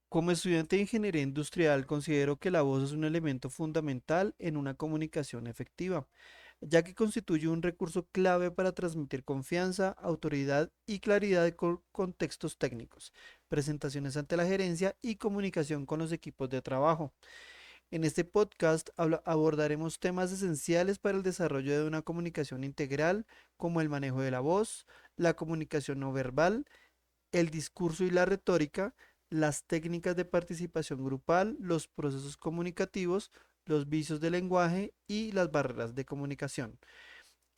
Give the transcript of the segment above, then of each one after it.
Como estudiante de ingeniería industrial, considero que la voz es un elemento fundamental en una comunicación efectiva, ya que constituye un recurso clave para transmitir confianza, autoridad y claridad de contextos técnicos, presentaciones ante la gerencia y comunicación con los equipos de trabajo. En este podcast abordaremos temas esenciales para el desarrollo de una comunicación integral, como el manejo de la voz, la comunicación no verbal, el discurso y la retórica, las técnicas de participación grupal, los procesos comunicativos, los vicios del lenguaje y las barreras de comunicación.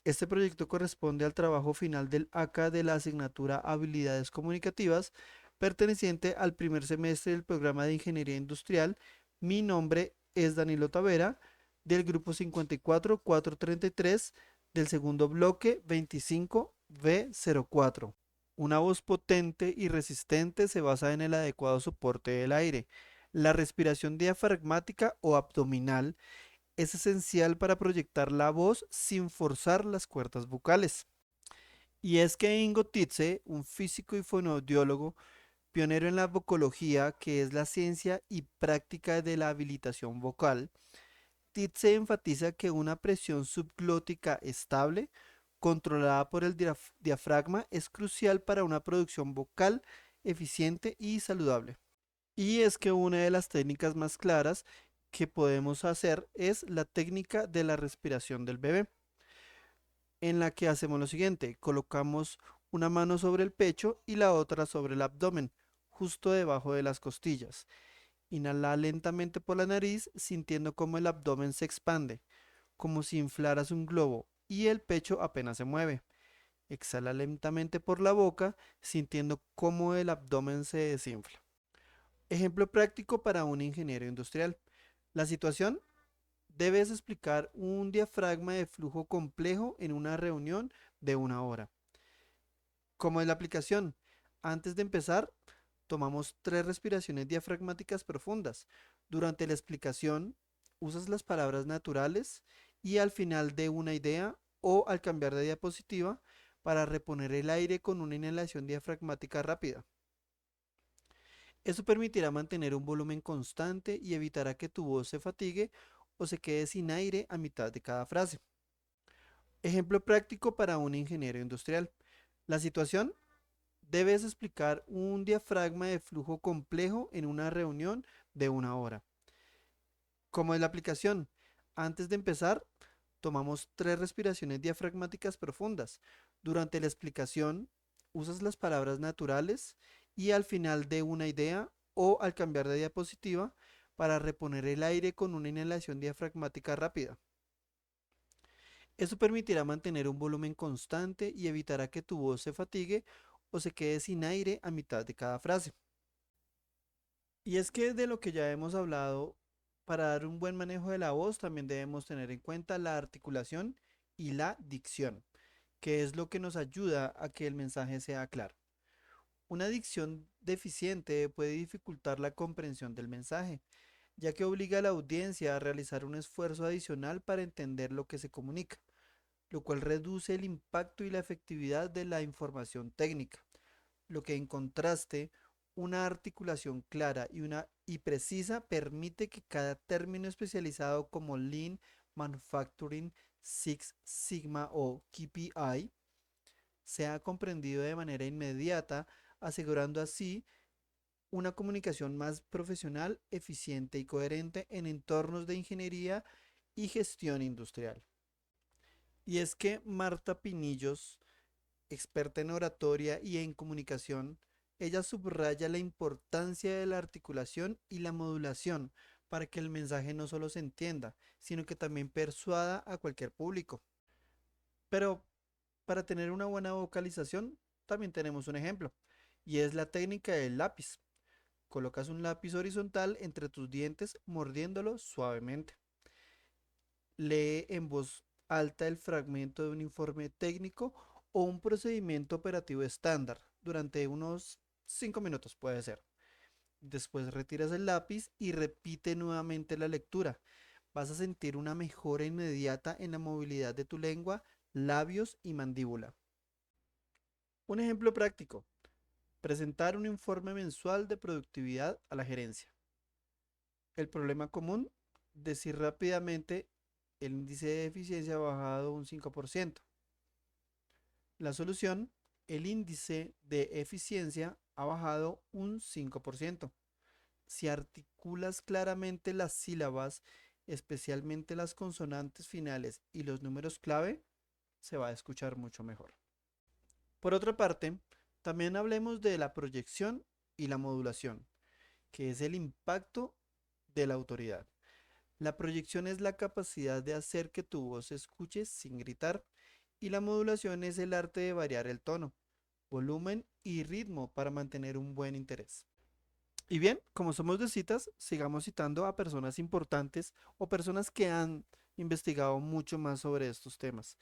Este proyecto corresponde al trabajo final del ACA de la asignatura Habilidades Comunicativas, perteneciente al primer semestre del programa de Ingeniería Industrial. Mi nombre es Danilo Tavera, del grupo 54433, del segundo bloque 25B04. Una voz potente y resistente se basa en el adecuado soporte del aire. La respiración diafragmática o abdominal es esencial para proyectar la voz sin forzar las cuerdas vocales. Y es que Ingo Tietze, un físico y fonoaudiólogo, pionero en la vocología, que es la ciencia y práctica de la habilitación vocal, Tietze enfatiza que una presión subglótica estable, controlada por el diafragma, es crucial para una producción vocal eficiente y saludable. Y es que una de las técnicas más claras que podemos hacer es la técnica de la respiración del bebé, en la que hacemos lo siguiente: colocamos una mano sobre el pecho y la otra sobre el abdomen, justo debajo de las costillas. Inhala lentamente por la nariz, sintiendo cómo el abdomen se expande, como si inflaras un globo, y el pecho apenas se mueve. Exhala lentamente por la boca, sintiendo cómo el abdomen se desinfla. Ejemplo práctico para un ingeniero industrial. La situación: debes explicar un diafragma de flujo complejo en una reunión de una hora. Como es la aplicación? Antes de empezar, tomamos 3 respiraciones diafragmáticas profundas. Durante la explicación, usas las palabras naturales y al final de una idea o al cambiar de diapositiva para reponer el aire con una inhalación diafragmática rápida. Eso permitirá mantener un volumen constante y evitará que tu voz se fatigue o se quede sin aire a mitad de cada frase. Ejemplo práctico para un ingeniero industrial. La situación: debes explicar un diafragma de flujo complejo en una reunión de una hora. Como es la aplicación? Antes de empezar, tomamos 3 respiraciones diafragmáticas profundas. Durante la explicación, usas las palabras naturales y al final de una idea o al cambiar de diapositiva para reponer el aire con una inhalación diafragmática rápida. Eso permitirá mantener un volumen constante y evitará que tu voz se fatigue o se quede sin aire a mitad de cada frase. Y es que de lo que ya hemos hablado, para dar un buen manejo de la voz también debemos tener en cuenta la articulación y la dicción, que es lo que nos ayuda a que el mensaje sea claro. Una dicción deficiente puede dificultar la comprensión del mensaje, ya que obliga a la audiencia a realizar un esfuerzo adicional para entender lo que se comunica, lo cual reduce el impacto y la efectividad de la información técnica. Lo que, en contraste, una articulación clara y precisa permite que cada término especializado como Lean Manufacturing, Six Sigma o KPI sea comprendido de manera inmediata, asegurando así una comunicación más profesional, eficiente y coherente en entornos de ingeniería y gestión industrial. Y es que Marta Pinillos, experta en oratoria y en comunicación, ella subraya la importancia de la articulación y la modulación para que el mensaje no solo se entienda, sino que también persuada a cualquier público. Pero para tener una buena vocalización, también tenemos un ejemplo, y es la técnica del lápiz. Colocas un lápiz horizontal entre tus dientes mordiéndolo suavemente. Lee en voz alta el fragmento de un informe técnico o un procedimiento operativo estándar durante unos 5 minutos puede ser. Después retiras el lápiz y repite nuevamente la lectura. Vas a sentir una mejora inmediata en la movilidad de tu lengua, labios y mandíbula. Un ejemplo práctico: Presentar un informe mensual de productividad a la gerencia. El problema común, decir rápidamente el índice de eficiencia ha bajado un 5%. La solución, el índice de eficiencia ha bajado un 5%. Si articulas claramente las sílabas, especialmente las consonantes finales y los números clave, se va a escuchar mucho mejor. Por otra parte, también hablemos de la proyección y la modulación, que es el impacto de la autoridad. La proyección es la capacidad de hacer que tu voz se escuche sin gritar y la modulación es el arte de variar el tono, volumen y ritmo para mantener un buen interés. Y bien, como somos de citas, sigamos citando a personas importantes o personas que han investigado mucho más sobre estos temas.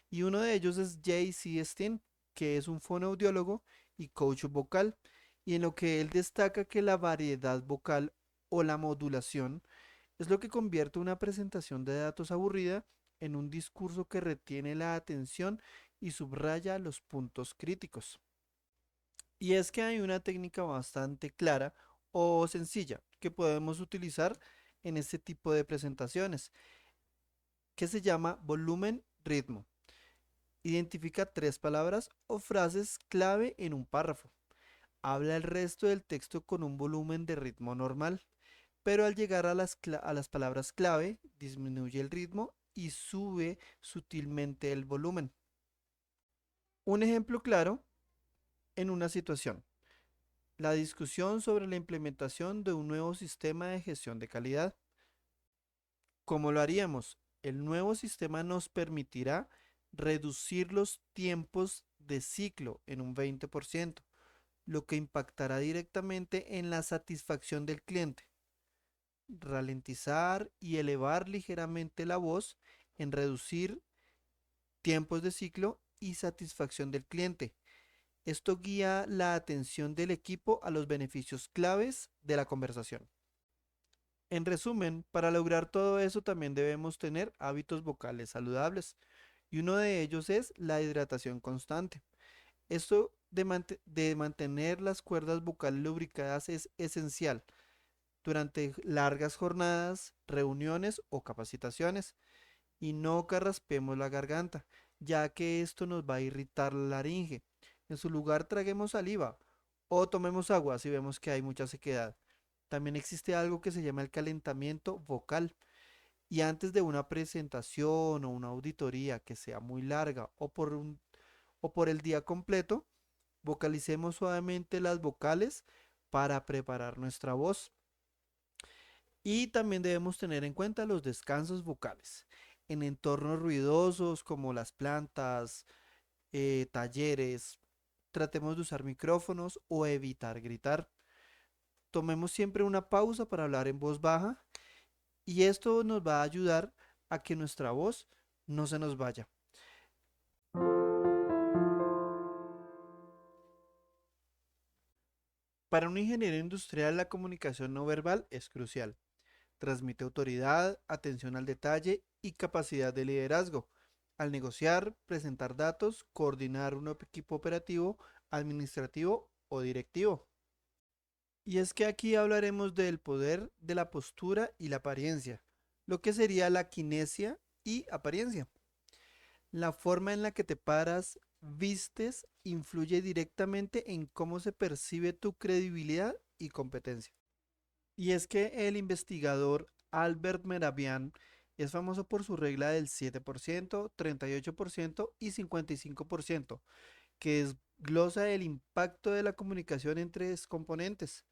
Y uno de ellos es J.C. Steen, que es un fonoaudiólogo y coach vocal, y en lo que él destaca que la variedad vocal o la modulación es lo que convierte una presentación de datos aburrida en un discurso que retiene la atención y subraya los puntos críticos. Y es que hay una técnica bastante clara o sencilla que podemos utilizar en este tipo de presentaciones, que se llama volumen ritmo. Identifica tres palabras o frases clave en un párrafo. Habla el resto del texto con un volumen de ritmo normal, pero al llegar a las palabras clave, disminuye el ritmo y sube sutilmente el volumen. Un ejemplo claro en una situación. La discusión sobre la implementación de un nuevo sistema de gestión de calidad. ¿Cómo lo haríamos? El nuevo sistema nos permitirá reducir los tiempos de ciclo en un 20%, lo que impactará directamente en la satisfacción del cliente. Ralentizar y elevar ligeramente la voz en reducir tiempos de ciclo y satisfacción del cliente. Esto guía la atención del equipo a los beneficios claves de la conversación. En resumen, para lograr todo eso también debemos tener hábitos vocales saludables y uno de ellos es la hidratación constante. Esto de mantener las cuerdas vocales lubricadas es esencial durante largas jornadas, reuniones o capacitaciones y no carraspemos la garganta, ya que esto nos va a irritar la laringe. En su lugar traguemos saliva o tomemos agua si vemos que hay mucha sequedad. También existe algo que se llama el calentamiento vocal. Y antes de una presentación o una auditoría que sea muy larga o por el día completo, vocalicemos suavemente las vocales para preparar nuestra voz. Y también debemos tener en cuenta los descansos vocales. En entornos ruidosos como las plantas, talleres, tratemos de usar micrófonos o evitar gritar. Tomemos siempre una pausa para hablar en voz baja y esto nos va a ayudar a que nuestra voz no se nos vaya. Para un ingeniero industrial la comunicación no verbal es crucial. Transmite autoridad, atención al detalle y capacidad de liderazgo. Al negociar, presentar datos, coordinar un equipo operativo, administrativo o directivo. Y es que aquí hablaremos del poder de la postura y la apariencia, lo que sería la kinesia y apariencia. La forma en la que te paras, vistes, influye directamente en cómo se percibe tu credibilidad y competencia. Y es que el investigador Albert Meravian es famoso por su regla del 7%, 38% y 55%, que desglosa el impacto de la comunicación en tres componentes.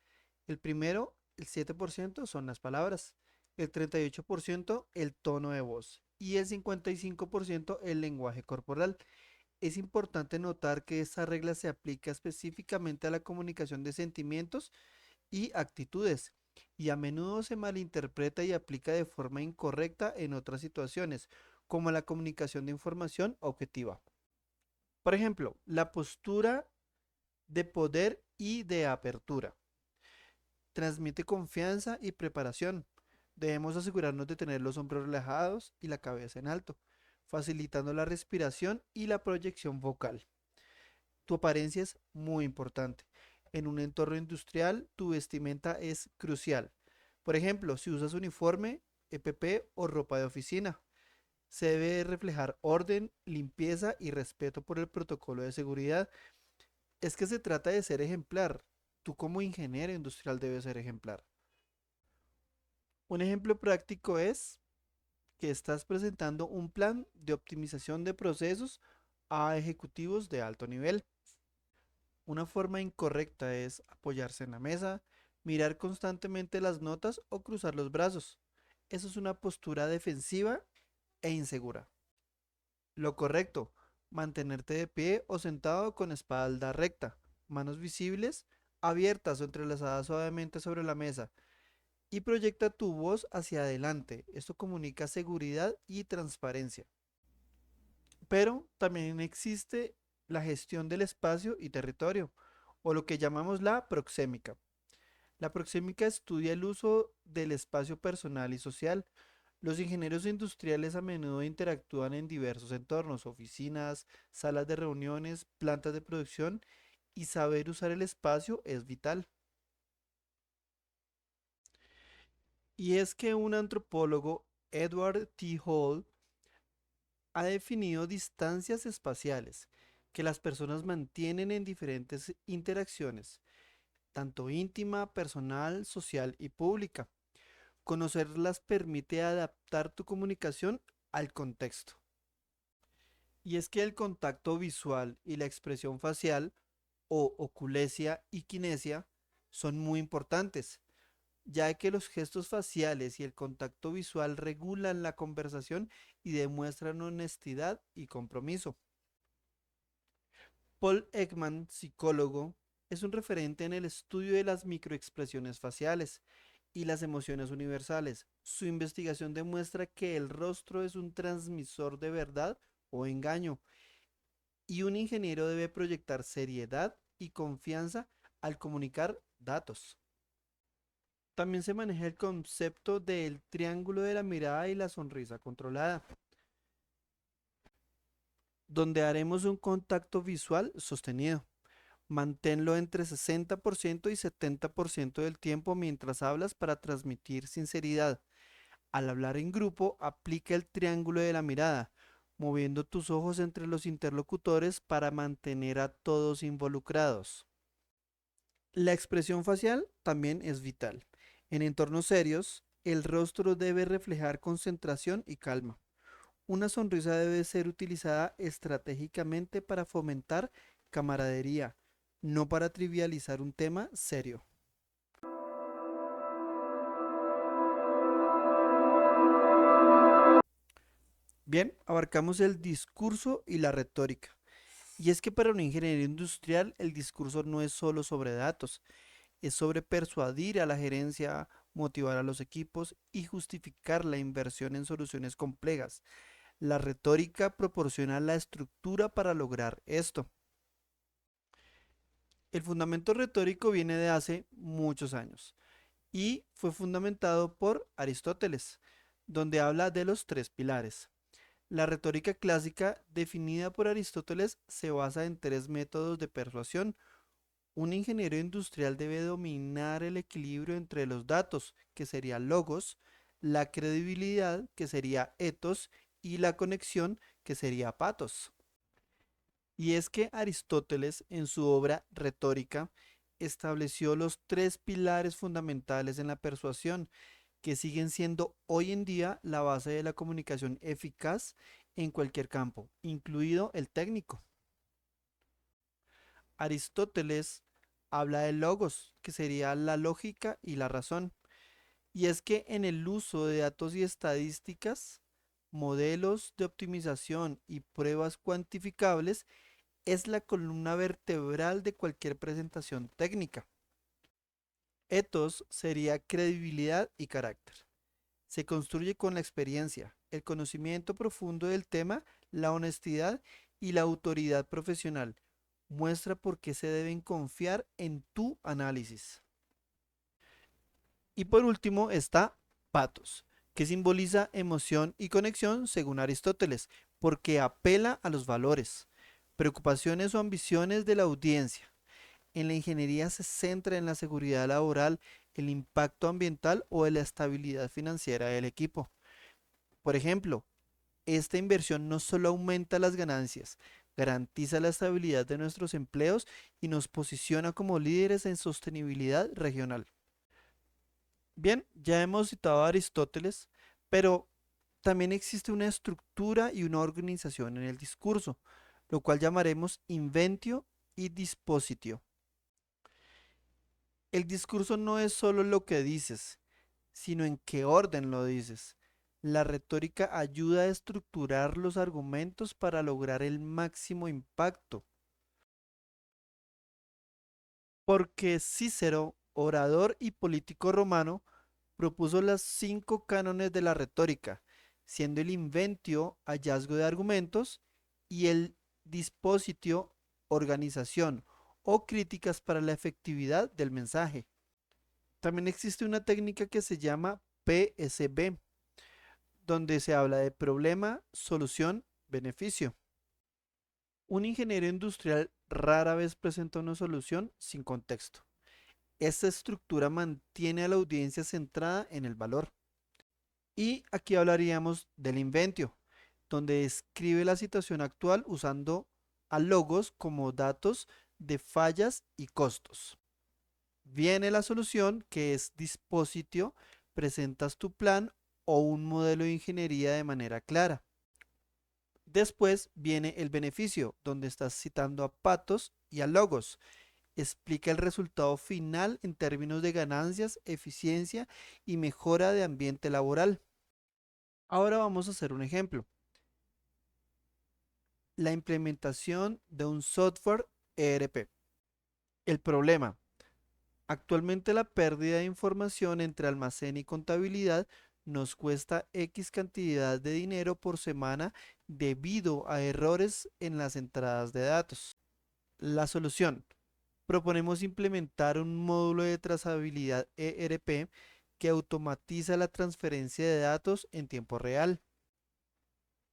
El primero, el 7% son las palabras, el 38% el tono de voz y el 55% el lenguaje corporal. Es importante notar que esta regla se aplica específicamente a la comunicación de sentimientos y actitudes, y a menudo se malinterpreta y aplica de forma incorrecta en otras situaciones, como la comunicación de información objetiva. Por ejemplo, la postura de poder y de apertura. Transmite confianza y preparación. Debemos asegurarnos de tener los hombros relajados y la cabeza en alto, facilitando la respiración y la proyección vocal. Tu apariencia es muy importante. En un entorno industrial, tu vestimenta es crucial. Por ejemplo, si usas uniforme, EPP o ropa de oficina, se debe reflejar orden, limpieza y respeto por el protocolo de seguridad. Es que se trata de ser ejemplar. Tú como ingeniero industrial debes ser ejemplar. Un ejemplo práctico es que estás presentando un plan de optimización de procesos a ejecutivos de alto nivel. Una forma incorrecta es apoyarse en la mesa, mirar constantemente las notas o cruzar los brazos. Eso es una postura defensiva e insegura. Lo correcto, mantenerte de pie o sentado con espalda recta, manos visibles, abiertas o entrelazadas suavemente sobre la mesa y proyecta tu voz hacia adelante. Esto comunica seguridad y transparencia. Pero también existe la gestión del espacio y territorio, o lo que llamamos la proxémica. La proxémica estudia el uso del espacio personal y social. Los ingenieros industriales a menudo interactúan en diversos entornos, oficinas, salas de reuniones, plantas de producción, y saber usar el espacio es vital. Y es que un antropólogo, Edward T. Hall, ha definido distancias espaciales que las personas mantienen en diferentes interacciones, tanto íntima, personal, social y pública. Conocerlas permite adaptar tu comunicación al contexto. Y es que el contacto visual y la expresión facial o oculesia y kinesia son muy importantes, ya que los gestos faciales y el contacto visual regulan la conversación y demuestran honestidad y compromiso. Paul Ekman, psicólogo, es un referente en el estudio de las microexpresiones faciales y las emociones universales. Su investigación demuestra que el rostro es un transmisor de verdad o engaño, y un ingeniero debe proyectar seriedad y confianza al comunicar datos. También se maneja el concepto del triángulo de la mirada y la sonrisa controlada, donde haremos un contacto visual sostenido. Manténlo entre 60% y 70% del tiempo mientras hablas para transmitir sinceridad. Al hablar en grupo, aplica el triángulo de la mirada, moviendo tus ojos entre los interlocutores para mantener a todos involucrados. La expresión facial también es vital. En entornos serios, el rostro debe reflejar concentración y calma. Una sonrisa debe ser utilizada estratégicamente para fomentar camaradería, no para trivializar un tema serio. Bien, abarcamos el discurso y la retórica. Y es que para un ingeniero industrial el discurso no es solo sobre datos, es sobre persuadir a la gerencia, motivar a los equipos y justificar la inversión en soluciones complejas. La retórica proporciona la estructura para lograr esto. El fundamento retórico viene de hace muchos años y fue fundamentado por Aristóteles, donde habla de los tres pilares. La retórica clásica, definida por Aristóteles, se basa en tres métodos de persuasión. Un ingeniero industrial debe dominar el equilibrio entre los datos, que sería logos, la credibilidad, que sería ethos, y la conexión, que sería pathos. Y es que Aristóteles, en su obra Retórica, estableció los tres pilares fundamentales en la persuasión, que siguen siendo hoy en día la base de la comunicación eficaz en cualquier campo, incluido el técnico. Aristóteles habla de logos, que sería la lógica y la razón. Y es que en el uso de datos y estadísticas, modelos de optimización y pruebas cuantificables, es la columna vertebral de cualquier presentación técnica. Ethos sería credibilidad y carácter. Se construye con la experiencia, el conocimiento profundo del tema, la honestidad y la autoridad profesional. Muestra por qué se deben confiar en tu análisis. Y por último está pathos, que simboliza emoción y conexión según Aristóteles, porque apela a los valores, preocupaciones o ambiciones de la audiencia. En la ingeniería se centra en la seguridad laboral, el impacto ambiental o en la estabilidad financiera del equipo. Por ejemplo, esta inversión no solo aumenta las ganancias, garantiza la estabilidad de nuestros empleos y nos posiciona como líderes en sostenibilidad regional. Bien, ya hemos citado a Aristóteles, pero también existe una estructura y una organización en el discurso, lo cual llamaremos inventio y dispositio. El discurso no es solo lo que dices, sino en qué orden lo dices. La retórica ayuda a estructurar los argumentos para lograr el máximo impacto. Porque Cícero, orador y político romano, propuso las 5 cánones de la retórica, siendo el inventio hallazgo de argumentos y el dispositio organización o críticas para la efectividad del mensaje. También existe una técnica que se llama PSB, donde se habla de problema, solución, beneficio. Un ingeniero industrial rara vez presenta una solución sin contexto. Esta estructura mantiene a la audiencia centrada en el valor. Y aquí hablaríamos del inventio, donde describe la situación actual usando a logos como datos de fallas y costos. Viene la solución, que es dispositio, presentas tu plan o un modelo de ingeniería de manera clara. Después viene el beneficio, donde estás citando a patos y a logos. Explica el resultado final en términos de ganancias, eficiencia y mejora de ambiente laboral. Ahora vamos a hacer un ejemplo. La implementación de un software ERP. El problema. Actualmente la pérdida de información entre almacén y contabilidad nos cuesta X cantidad de dinero por semana debido a errores en las entradas de datos. La solución. Proponemos implementar un módulo de trazabilidad ERP que automatiza la transferencia de datos en tiempo real.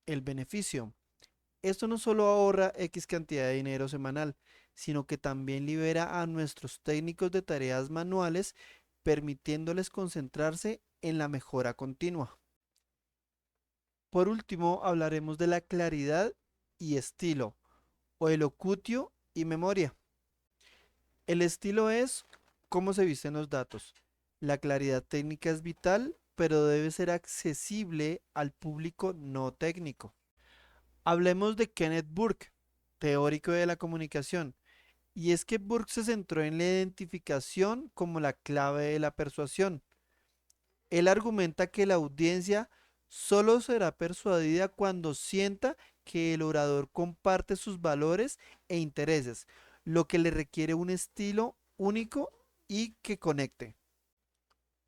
El beneficio. Esto no solo ahorra X cantidad de dinero semanal, sino que también libera a nuestros técnicos de tareas manuales, permitiéndoles concentrarse en la mejora continua. Por último, hablaremos de la claridad y estilo, o elocutio y memoria. El estilo es cómo se visten los datos. La claridad técnica es vital, pero debe ser accesible al público no técnico. Hablemos de Kenneth Burke, teórico de la comunicación, y es que Burke se centró en la identificación como la clave de la persuasión. Él argumenta que la audiencia solo será persuadida cuando sienta que el orador comparte sus valores e intereses, lo que le requiere un estilo único y que conecte.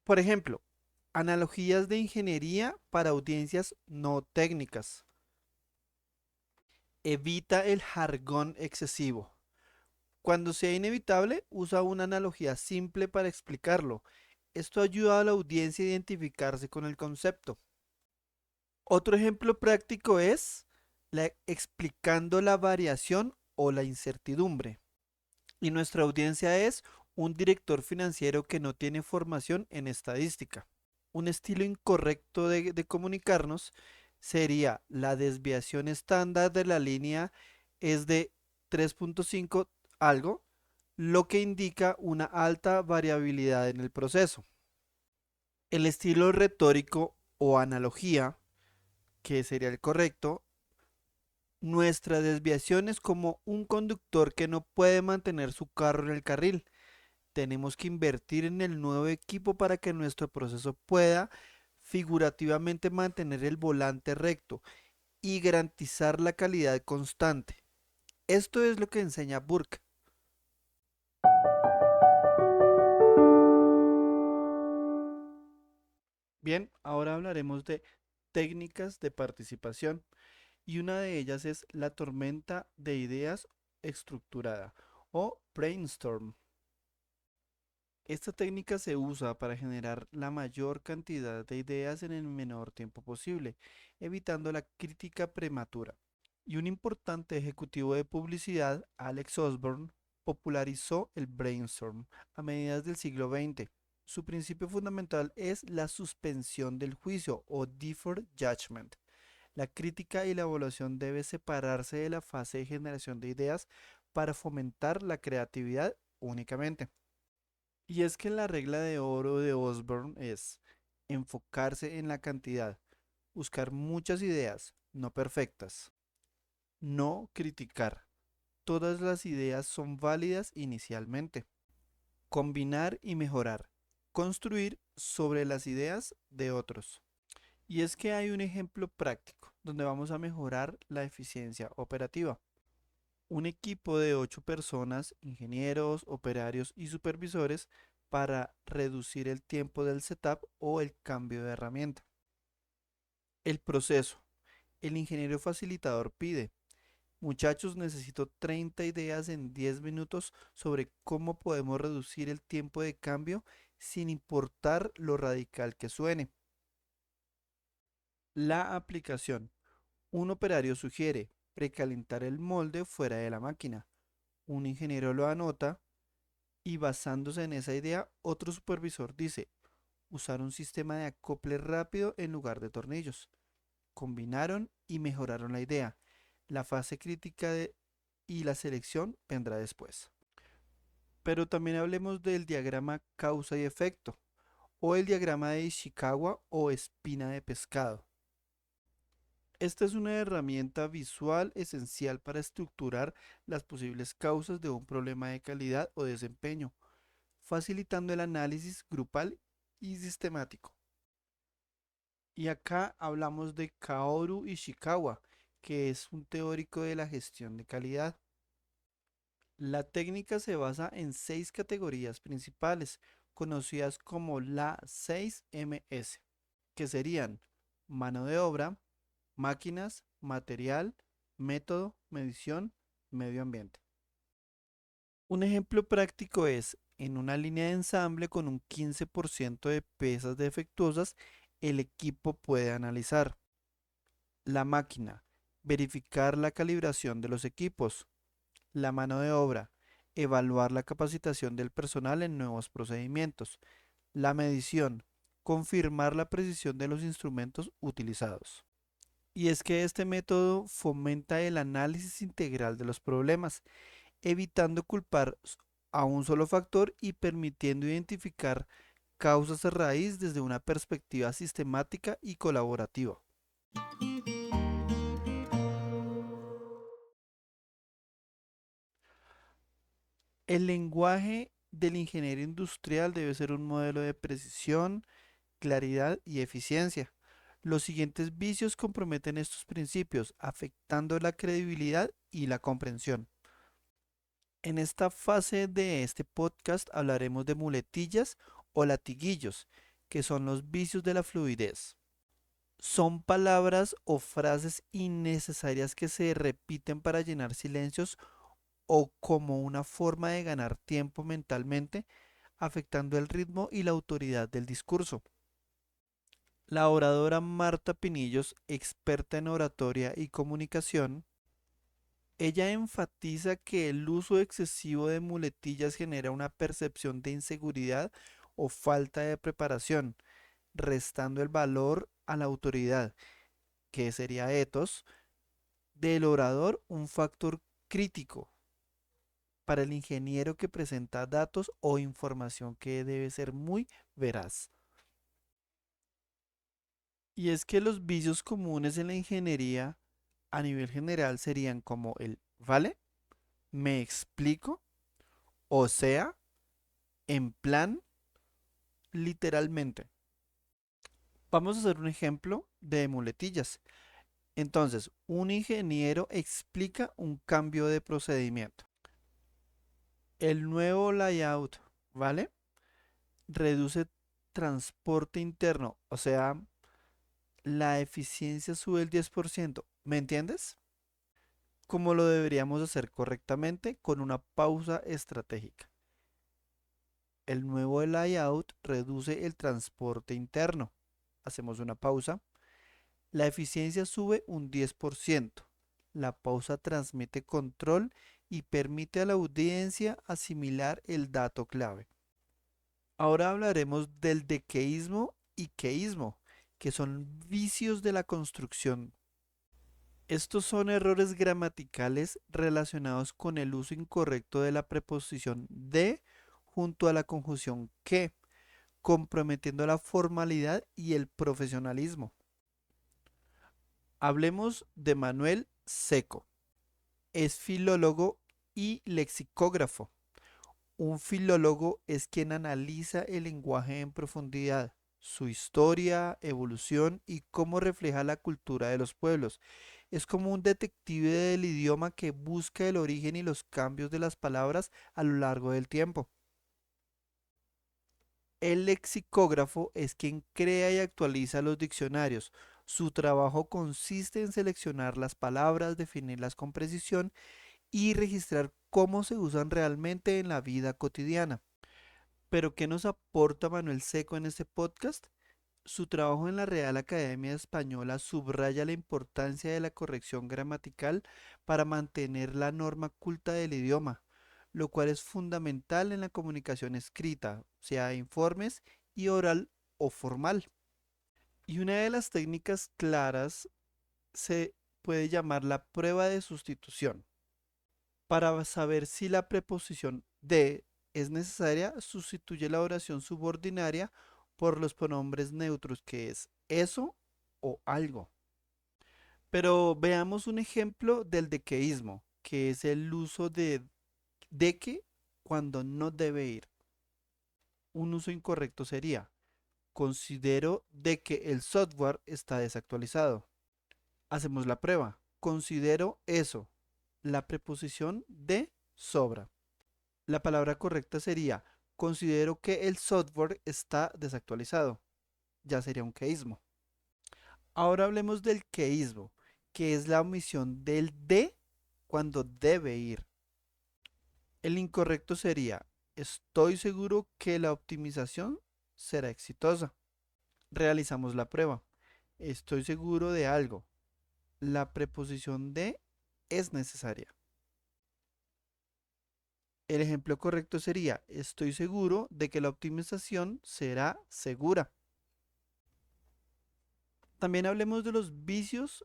Por ejemplo, analogías de ingeniería para audiencias no técnicas. Evita el jargón excesivo. Cuando sea inevitable, usa una analogía simple para explicarlo. Esto ayuda a la audiencia a identificarse con el concepto. Otro ejemplo práctico es explicando la variación o la incertidumbre. Y nuestra audiencia es un director financiero que no tiene formación en estadística. Un estilo incorrecto de comunicarnos sería: la desviación estándar de la línea es de 3.5 algo, lo que indica una alta variabilidad en el proceso. El estilo retórico o analogía, que sería el correcto: nuestra desviación es como un conductor que no puede mantener su carro en el carril. Tenemos que invertir en el nuevo equipo para que nuestro proceso pueda figurativamente mantener el volante recto y garantizar la calidad constante. Esto es lo que enseña Burke. Bien, ahora hablaremos de técnicas de participación, y una de ellas es la tormenta de ideas estructurada o brainstorm. Esta técnica se usa para generar la mayor cantidad de ideas en el menor tiempo posible, evitando la crítica prematura. Y un importante ejecutivo de publicidad, Alex Osborne, popularizó el brainstorm a mediados del siglo XX. Su principio fundamental es la suspensión del juicio o deferred judgment. La crítica y la evaluación debe separarse de la fase de generación de ideas para fomentar la creatividad únicamente. Y es que la regla de oro de Osborne es enfocarse en la cantidad, buscar muchas ideas, no perfectas, no criticar. Todas las ideas son válidas inicialmente. Combinar y mejorar. Construir sobre las ideas de otros. Y es que hay un ejemplo práctico donde vamos a mejorar la eficiencia operativa. Un equipo de 8 personas, ingenieros, operarios y supervisores, para reducir el tiempo del setup o el cambio de herramienta. El proceso. El ingeniero facilitador pide: muchachos, necesito 30 ideas en 10 minutos sobre cómo podemos reducir el tiempo de cambio sin importar lo radical que suene. La aplicación. Un operario sugiere precalentar el molde fuera de la máquina. Un ingeniero lo anota y, basándose en esa idea, otro supervisor dice: usar un sistema de acople rápido en lugar de tornillos. Combinaron y mejoraron la idea. La fase crítica y la selección vendrá después. Pero también hablemos del diagrama causa y efecto, o el diagrama de Ishikawa o espina de pescado. Esta es una herramienta visual esencial para estructurar las posibles causas de un problema de calidad o desempeño, facilitando el análisis grupal y sistemático. Y acá hablamos de Kaoru Ishikawa, que es un teórico de la gestión de calidad. La técnica se basa en 6 categorías principales, conocidas como la 6MS, que serían mano de obra, máquinas, material, método, medición, medio ambiente. Un ejemplo práctico es: en una línea de ensamble con un 15% de piezas defectuosas, el equipo puede analizar la máquina, verificar la calibración de los equipos; la mano de obra, evaluar la capacitación del personal en nuevos procedimientos; la medición, confirmar la precisión de los instrumentos utilizados. Y es que este método fomenta el análisis integral de los problemas, evitando culpar a un solo factor y permitiendo identificar causas de raíz desde una perspectiva sistemática y colaborativa. El lenguaje del ingeniero industrial debe ser un modelo de precisión, claridad y eficiencia. Los siguientes vicios comprometen estos principios, afectando la credibilidad y la comprensión. En esta fase de este podcast hablaremos de muletillas o latiguillos, que son los vicios de la fluidez. Son palabras o frases innecesarias que se repiten para llenar silencios o como una forma de ganar tiempo mentalmente, afectando el ritmo y la autoridad del discurso. La oradora Marta Pinillos, experta en oratoria y comunicación, ella enfatiza que el uso excesivo de muletillas genera una percepción de inseguridad o falta de preparación, restando el valor a la autoridad, que sería ethos, del orador, un factor crítico para el ingeniero que presenta datos o información que debe ser muy veraz. Y es que los vicios comunes en la ingeniería a nivel general serían como el ¿vale? ¿Me explico? O sea, en plan, literalmente. Vamos a hacer un ejemplo de muletillas. Entonces, un ingeniero explica un cambio de procedimiento. El nuevo layout, ¿vale? Reduce transporte interno, o sea, la eficiencia sube el 10%. ¿Me entiendes? Como lo deberíamos hacer correctamente con una pausa estratégica. El nuevo layout reduce el transporte interno. Hacemos una pausa. La eficiencia sube un 10%. La pausa transmite control y permite a la audiencia asimilar el dato clave. Ahora hablaremos del dequeísmo y queísmo, que son vicios de la construcción. Estos son errores gramaticales relacionados con el uso incorrecto de la preposición de junto a la conjunción que, comprometiendo la formalidad y el profesionalismo. Hablemos de Manuel Seco. Es filólogo y lexicógrafo. Un filólogo es quien analiza el lenguaje en profundidad, su historia, evolución y cómo refleja la cultura de los pueblos. Es como un detective del idioma que busca el origen y los cambios de las palabras a lo largo del tiempo. El lexicógrafo es quien crea y actualiza los diccionarios. Su trabajo consiste en seleccionar las palabras, definirlas con precisión y registrar cómo se usan realmente en la vida cotidiana. Pero ¿qué nos aporta Manuel Seco en este podcast? Su trabajo en la Real Academia Española subraya la importancia de la corrección gramatical para mantener la norma culta del idioma, lo cual es fundamental en la comunicación escrita, sea informes y oral o formal. Y una de las técnicas claras se puede llamar la prueba de sustitución. Para saber si la preposición de es necesaria, sustituye la oración subordinaria por los pronombres neutros que es eso o algo. Pero veamos un ejemplo del dequeísmo, que es el uso de que cuando no debe ir. Un uso incorrecto sería, considero de que el software está desactualizado. Hacemos la prueba. Considero eso. La preposición de sobra. La palabra correcta sería, considero que el software está desactualizado. Ya sería un queísmo. Ahora hablemos del queísmo, que es la omisión del de cuando debe ir. El incorrecto sería, estoy seguro que la optimización será exitosa. Realizamos la prueba. Estoy seguro de algo. La preposición de es necesaria. El ejemplo correcto sería, estoy seguro de que la optimización será segura. También hablemos de los vicios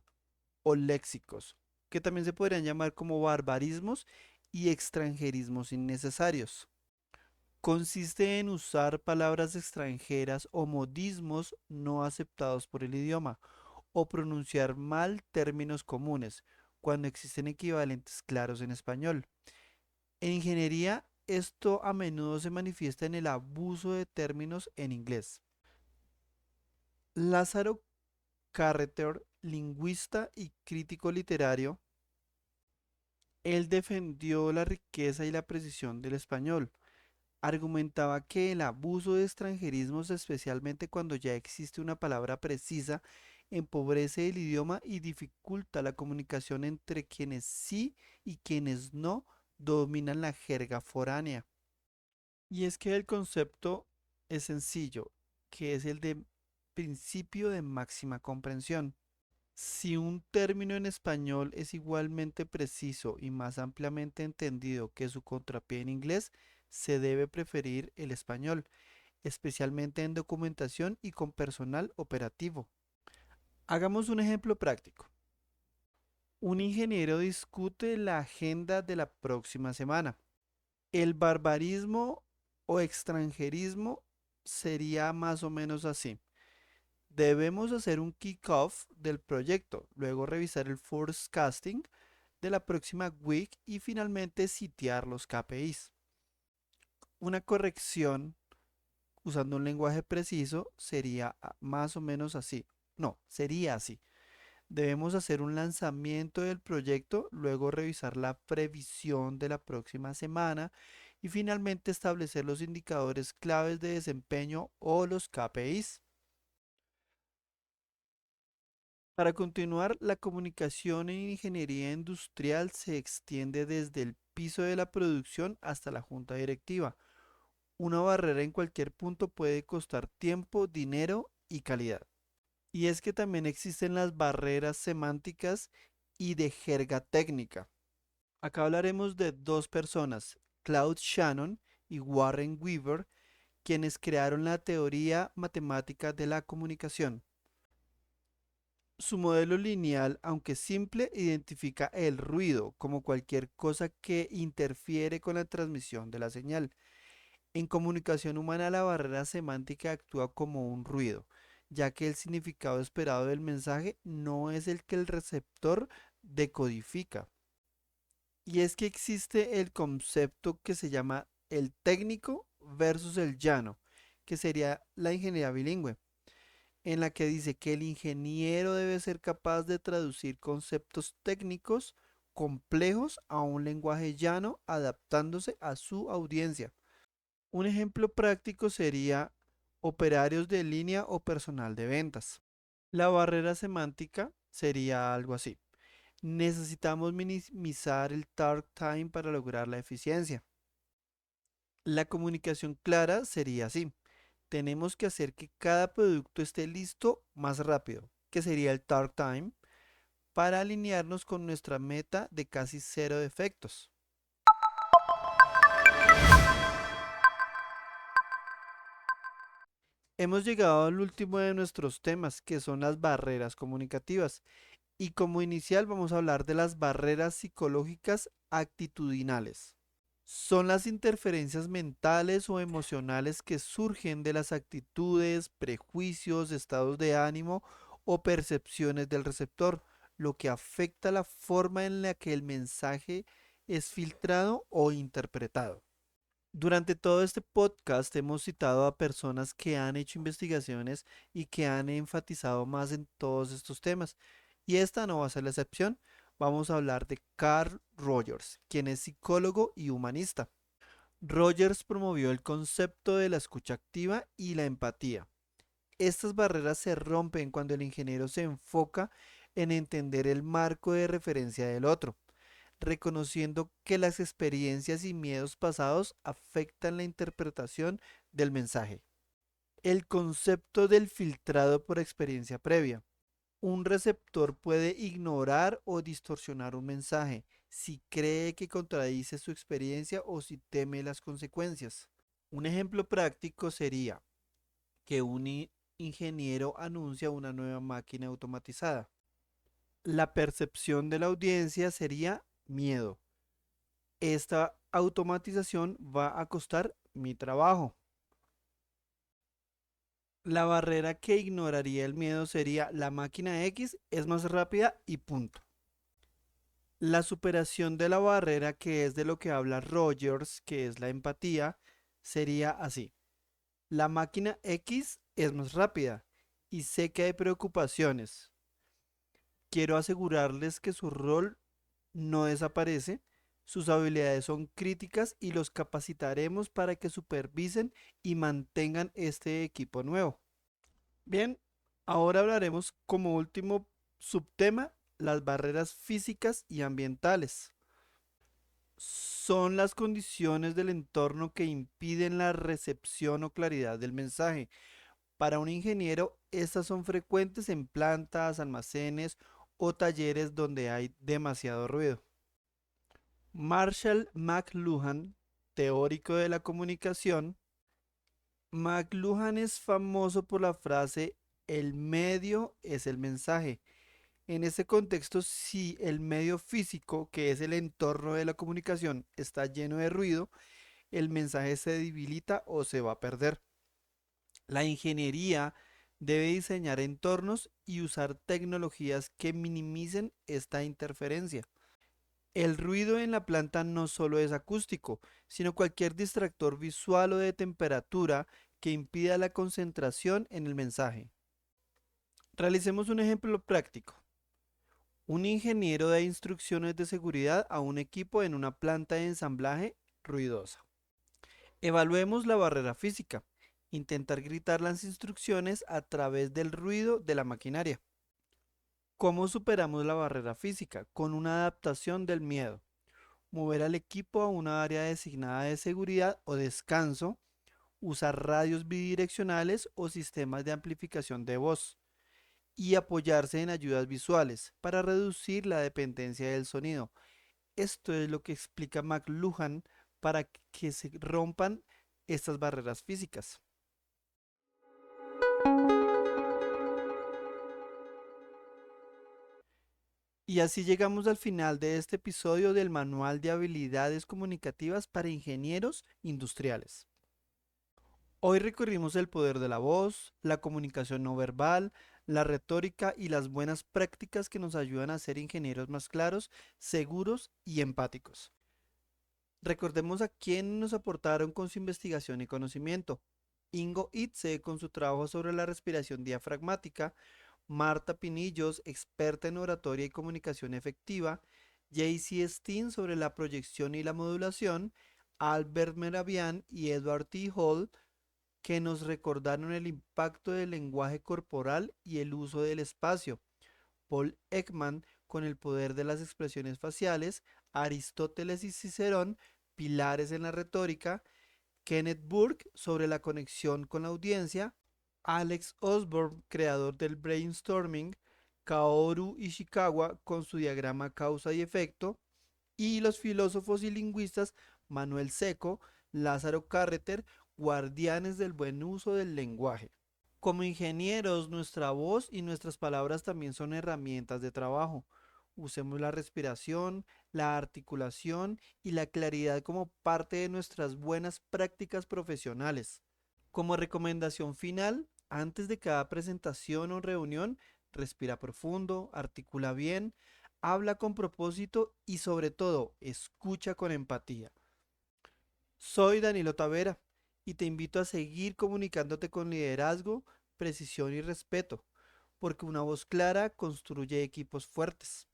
o léxicos, que también se podrían llamar como barbarismos y extranjerismos innecesarios. Consiste en usar palabras extranjeras o modismos no aceptados por el idioma o pronunciar mal términos comunes cuando existen equivalentes claros en español. En ingeniería, esto a menudo se manifiesta en el abuso de términos en inglés. Lázaro Carreter, lingüista y crítico literario, él defendió la riqueza y la precisión del español. Argumentaba que el abuso de extranjerismos, especialmente cuando ya existe una palabra precisa, empobrece el idioma y dificulta la comunicación entre quienes sí y quienes no dominan la jerga foránea. Y es que el concepto es sencillo, que es el de principio de máxima comprensión. Si un término en español es igualmente preciso y más ampliamente entendido que su contrapié en inglés, se debe preferir el español, especialmente en documentación y con personal operativo. Hagamos un ejemplo práctico. Un ingeniero discute la agenda de la próxima semana. El barbarismo o extranjerismo sería más o menos así. Debemos hacer un kick-off del proyecto, luego revisar el forecasting de la próxima week y finalmente sitiar los KPIs. Una corrección usando un lenguaje preciso sería más o menos así. No, sería así. Debemos hacer un lanzamiento del proyecto, luego revisar la previsión de la próxima semana y finalmente establecer los indicadores claves de desempeño o los KPIs. Para continuar, la comunicación en ingeniería industrial se extiende desde el piso de la producción hasta la junta directiva. Una barrera en cualquier punto puede costar tiempo, dinero y calidad. Y es que también existen las barreras semánticas y de jerga técnica. Acá hablaremos de dos personas, Claude Shannon y Warren Weaver, quienes crearon la teoría matemática de la comunicación. Su modelo lineal, aunque simple, identifica el ruido como cualquier cosa que interfiere con la transmisión de la señal. En comunicación humana, la barrera semántica actúa como un ruido, ya que el significado esperado del mensaje no es el que el receptor decodifica. Y es que existe el concepto que se llama el técnico versus el llano, que sería la ingeniería bilingüe, en la que dice que el ingeniero debe ser capaz de traducir conceptos técnicos complejos a un lenguaje llano adaptándose a su audiencia. Un ejemplo práctico sería operarios de línea o personal de ventas. La barrera semántica sería algo así. Necesitamos minimizar el talk time para lograr la eficiencia. La comunicación clara sería así. Tenemos que hacer que cada producto esté listo más rápido, que sería el talk time, para alinearnos con nuestra meta de casi cero defectos. Hemos llegado al último de nuestros temas, que son las barreras comunicativas. Y como inicial vamos a hablar de las barreras psicológicas actitudinales. Son las interferencias mentales o emocionales que surgen de las actitudes, prejuicios, estados de ánimo o percepciones del receptor, lo que afecta la forma en la que el mensaje es filtrado o interpretado. Durante todo este podcast hemos citado a personas que han hecho investigaciones y que han enfatizado más en todos estos temas. Y esta no va a ser la excepción. Vamos a hablar de Carl Rogers, quien es psicólogo y humanista. Rogers promovió el concepto de la escucha activa y la empatía. Estas barreras se rompen cuando el ingeniero se enfoca en entender el marco de referencia del otro, reconociendo que las experiencias y miedos pasados afectan la interpretación del mensaje. El concepto del filtrado por experiencia previa. Un receptor puede ignorar o distorsionar un mensaje si cree que contradice su experiencia o si teme las consecuencias. Un ejemplo práctico sería que un ingeniero anuncia una nueva máquina automatizada. La percepción de la audiencia sería miedo. Esta automatización va a costar mi trabajo. La barrera que ignoraría el miedo sería la máquina X es más rápida y punto. La superación de la barrera, que es de lo que habla Rogers, que es la empatía, sería así. La máquina X es más rápida y sé que hay preocupaciones. Quiero asegurarles que su rol no desaparece, sus habilidades son críticas y los capacitaremos para que supervisen y mantengan este equipo nuevo. Bien, ahora hablaremos como último subtema las barreras físicas y ambientales. Son las condiciones del entorno que impiden la recepción o claridad del mensaje. Para un ingeniero, estas son frecuentes en plantas, almacenes o talleres donde hay demasiado ruido. Marshall McLuhan, teórico de la comunicación, McLuhan es famoso por la frase el medio es el mensaje. En ese contexto, si el medio físico, que es el entorno de la comunicación, está lleno de ruido, el mensaje se debilita o se va a perder. La ingeniería debe diseñar entornos y usar tecnologías que minimicen esta interferencia. El ruido en la planta no solo es acústico, sino cualquier distractor visual o de temperatura que impida la concentración en el mensaje. Realicemos un ejemplo práctico. Un ingeniero da instrucciones de seguridad a un equipo en una planta de ensamblaje ruidosa. Evaluemos la barrera física. Intentar gritar las instrucciones a través del ruido de la maquinaria. ¿Cómo superamos la barrera física? Con una adaptación del miedo. Mover al equipo a una área designada de seguridad o descanso, usar radios bidireccionales o sistemas de amplificación de voz y apoyarse en ayudas visuales para reducir la dependencia del sonido. Esto es lo que explica McLuhan para que se rompan estas barreras físicas. Y así llegamos al final de este episodio del Manual de Habilidades Comunicativas para Ingenieros Industriales. Hoy recorrimos el poder de la voz, la comunicación no verbal, la retórica y las buenas prácticas que nos ayudan a ser ingenieros más claros, seguros y empáticos. Recordemos a quienes nos aportaron con su investigación y conocimiento. Ingo Itze con su trabajo sobre la respiración diafragmática, Marta Pinillos, experta en oratoria y comunicación efectiva, JC Steen sobre la proyección y la modulación, Albert Meravian y Edward T. Hall, que nos recordaron el impacto del lenguaje corporal y el uso del espacio, Paul Ekman con el poder de las expresiones faciales, Aristóteles y Cicerón, pilares en la retórica, Kenneth Burke sobre la conexión con la audiencia, Alex Osborne, creador del brainstorming, Kaoru Ishikawa con su diagrama causa y efecto, y los filósofos y lingüistas Manuel Seco, Lázaro Cárreter, guardianes del buen uso del lenguaje. Como ingenieros, nuestra voz y nuestras palabras también son herramientas de trabajo. Usemos la respiración, la articulación y la claridad como parte de nuestras buenas prácticas profesionales. Como recomendación final, antes de cada presentación o reunión, respira profundo, articula bien, habla con propósito y sobre todo, escucha con empatía. Soy Danilo Tavera y te invito a seguir comunicándote con liderazgo, precisión y respeto, porque una voz clara construye equipos fuertes.